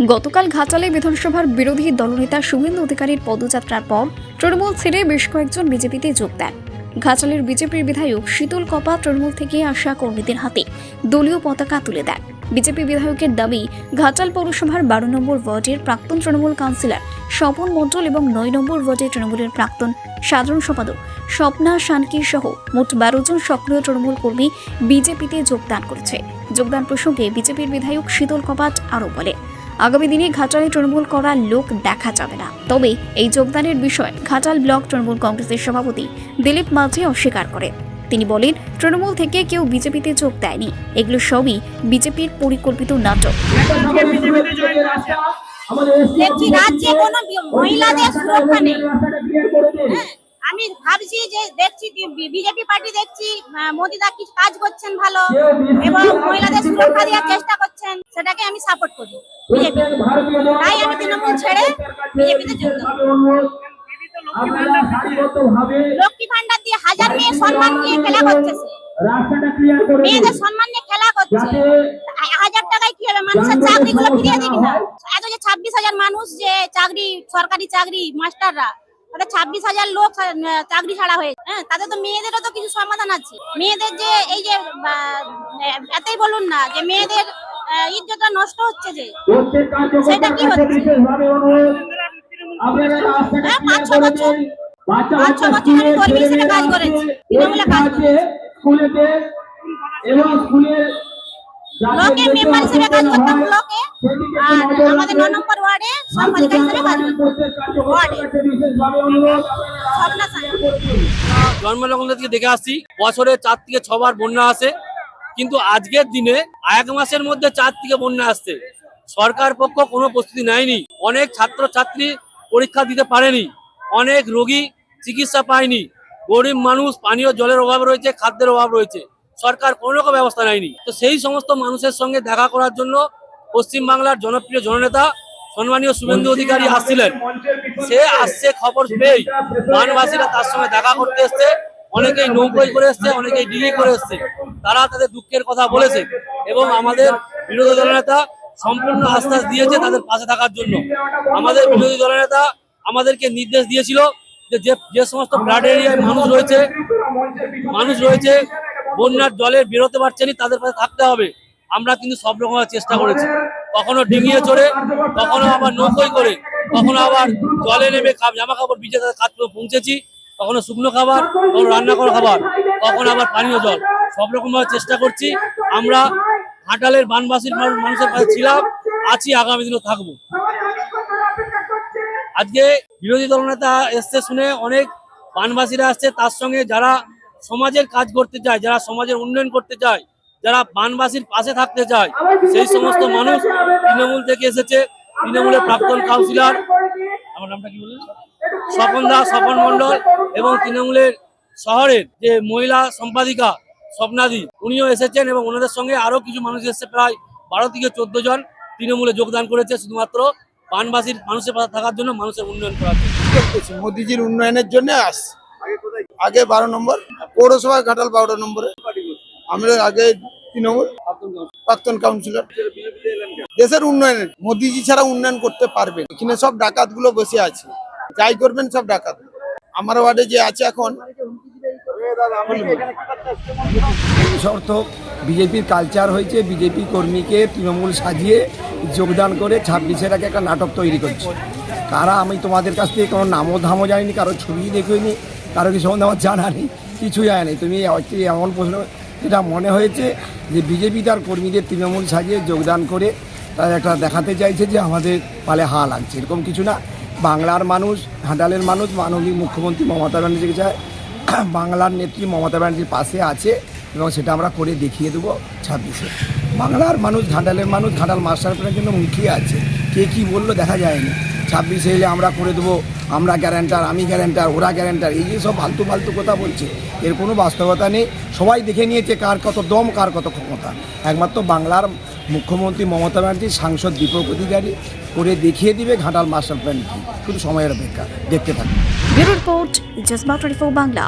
গতকাল ঘাটালে বিধানসভার বিরোধী দলনেতা শুভেন্দু অধিকারীর পদযাত্রার পর তৃণমূল ছেড়ে বেশ কয়েকজন বিজেপিতে যোগ দেন। ঘাটালের বিজেপির বিধায়ক শীতল কপা তৃণমূল থেকে আসা কর্মীদের হাতে দলীয় পতাকা তুলে দেন। বিজেপি বিধায়কের দাবি, ঘাটাল পৌরসভার 12 নম্বর ওয়ার্ডের প্রাক্তন তৃণমূল কাউন্সিলর স্বপন মণ্ডল এবং 9 নম্বর ওয়ার্ডের তৃণমূলের প্রাক্তন সাধারণ সম্পাদক স্বপ্না শানকি সহ মোট 12 জন সক্রিয় তৃণমূল কর্মী বিজেপিতে যোগদান করেছে। যোগদান প্রসঙ্গে বিজেপির বিধায়ক শীতল কপাট আরও বলে, আগামী দিনে ঘাটালে তৃণমূল করার লোক দেখা যাবে না। তবে এই যোগদানের বিষয়ে ঘাটাল ব্লক তৃণমূল কংগ্রেসের সভাপতি দিলীপ মাঝি অস্বীকার করে। তিনি বলেন, তৃণমূল থেকে কেউ বিজেপিতে যোগ দেয়নি, এগুলো সবই বিজেপির পরিকল্পিত নাটক। রাজ্যে কোনো মহিলাদের সুরক্ষা নেই। আমি ভাবছি যে দেখছি বিজেপি পার্টি দেখছি মোদিদা কিছু কাজ করছেন ভালো এবং মহিলাদের সুরক্ষা দেওয়ার চেষ্টা করছেন, সেটাকে আমি সাপোর্ট করি বিজেপি। তাই আমি তৃণমূল ছেড়ে বিজেপিতে যোগদান। লক্ষ্মী ভান্ডার দিয়ে হাজার মেয়ে সম্মান নিয়ে খেলা করছে, মেয়েদের সম্মান নিয়ে খেলা করছে। 1000 টাকায় কি হবে? মানুষের চাকরিগুলো ফিরিয়ে দিবি না। এত যে 26,000 মানুষ যে চাকরি, সরকারি চাকরি, মাস্টাররা, ওটা 26,000 লোক চাকরি ছাড়া হয়েছে। হ্যাঁ, তাদের তো মেয়েদেরও তো কিছু সমাধান আছে। মেয়েদের যে এই যে এতই বলুন না যে মেয়েদের ইজ্জতটা নষ্ট হচ্ছে, যে সেটা কি হচ্ছে? 5-6 বছর আমি কর্মী হিসেবে কাজ করেছি, তৃণমূলে কাজ করেছি, ব্লকে মেম্বার হিসেবে কাজ করতাম ব্লকে, আর আমাদের 9 নম্বর ওয়ার্ডে সম্পাদিকা হিসেবে কাজ জন্মলগ্ন থেকে দেখে আসছি, বছরে 4 থেকে 6 বার বন্যা আসে, কিন্তু আজকের দিনে 1 মাসের মধ্যে 4 থেকে বন্যা আসছে। সরকার পক্ষ কোনো প্রস্তুতি নেয়নি। অনেক ছাত্রছাত্রী পরীক্ষা দিতে পারেনি, অনেক রোগী চিকিৎসা পায়নি, গরিব মানুষ পানীয় জলের অভাব রয়েছে, খাদ্যের অভাব রয়েছে, সরকার কোনো রকম ব্যবস্থা নেয়নি। তো সেই সমস্ত মানুষের সঙ্গে দেখা করার জন্য পশ্চিমবাংলার জনপ্রিয় জননেতা সম্মানীয় শুভেন্দু অধিকারী আসছিলেন। সে আসছে খবর পেয়েই বানবাসীরা তার সঙ্গে দেখা করতে এসছে। অনেকেই নৌকোয় করে এসছে, অনেকেই ডিঙি করে এসছে। তারা তাদের দুঃখের কথা বলেছে এবং আমাদের বিরোধী দলনেতা সম্পূর্ণ আশ্বাস দিয়েছে তাদের পাশে থাকার জন্য। আমাদের বিরোধী দলনেতা আমাদেরকে নির্দেশ দিয়েছিল যে সমস্ত ফ্লাড এরিয়ায় মানুষ রয়েছে বন্যার জলে বেরোতে পারছেনি, তাদের পাশে থাকতে হবে। আমরা কিন্তু সব রকম চেষ্টা করেছি, কখনো ডিঙিয়ে চড়ে, কখনো আবার নৌকোয় করে, কখনো আবার জলে নেমে জামা কাপড় ভিজে তাদের কাজ পৌঁছেছি, কখনো শুকনো খাবার, কখনো রান্না করা খাবার, কখনো আবার পানীয় জল, সব রকম ভাবে চেষ্টা করছি। আমরা ঘাটালের বানবাসীর মানুষের কাছে ছিলাম, আছি, আগামী দিনও থাকবো। আজকে বিরোধী দলনেতা এসছে শুনে অনেক বানবাসীরা আসছে, তার সঙ্গে যারা সমাজের কাজ করতে চায়, যারা সমাজের উন্নয়ন করতে চায়, যারা বানবাসীর পাশে থাকতে চায়, সেই সমস্ত মানুষ তৃণমূল থেকে এসেছে। তৃণমূলের প্রাক্তন কাউন্সিলর, আমার নামটা কি বললেন, স্বপন মণ্ডল, এবং তৃণমূলের শহরের যে মহিলা সম্পাদিকা স্বপ্নাদি, উনিও এসেছেন এবং ওনাদের সঙ্গে আরো কিছু মানুষ এসেছে। প্রায় 12 থেকে 14 জন তৃণমূলে যোগদান করেছে, শুধুমাত্র বানবাসীর মানুষের পাশে থাকার জন্য, মানুষের উন্নয়ন করার জন্য। মোদিজির উন্নয়নের জন্য আগে 12 নম্বর পৌরসভা, ঘাটাল 12 নম্বরে আমরা আগে তৃণমূল প্রাক্তন কাউন্সিলর। দেশের উন্নয়নের মোদিজি ছাড়া উন্নয়ন করতে পারবেন। এখানে সব ডাকাত গুলো বসে আছে, যাই করবেন সব ডাকাত। আমার ওয়ার্ডে যে আছে এখন শর্ত বিজেপির কালচার হয়েছে, বিজেপি কর্মীকে তৃণমূল সাজিয়ে যোগদান করে 26-এর আগে একটা নাটক তৈরি করছে। কারা, আমি তোমাদের কাছ থেকে কোনো নামও ধামও জানিনি, কারো ছবি দেখিনি, কারো কিছু সম্বন্ধে আমার জানা নেই, কিছুই জানি। তুমি এমন প্রশ্ন, যেটা মনে হয়েছে যে বিজেপি তার কর্মীদের তৃণমূল সাজিয়ে যোগদান করে তারা একটা দেখাতে চাইছে যে আমাদের পালে হা লাগছে, এরকম কিছু না। বাংলার মানুষ, ঘাটালের মানুষ মাননীয় মুখ্যমন্ত্রী মমতা ব্যানার্জিকে চায়, বাংলার নেত্রী মমতা ব্যানার্জির পাশে আছে এবং সেটা আমরা করে দেখিয়ে দেবো 26-এ। বাংলার মানুষ, ঘাটালের মানুষ, ঘাটাল মাস্টার প্ল্যানের জন্য মুখিয়ে আছে। কে কী বললো দেখা যায়নি। 26-এ এলে আমরা করে দেবো, আমরা গ্যারান্টার, আমি গ্যারান্টার, ওরা গ্যারান্টার, এই যে সব ফালতু কথা বলছে, এর কোনো বাস্তবতা নেই। সবাই দেখে নিয়েছে কার কত দম, কার কত ক্ষমতা। একমাত্র বাংলার মুখ্যমন্ত্রী মমতা ব্যানার্জি, সাংসদ দীপক অধিকারী করে দেখিয়ে দিবে ঘাটাল মাস্টার প্ল্যান কি। শুধু সময়ের অপেক্ষা, দেখতে থাকুন। Bureau report, Jazba 24 Bangla.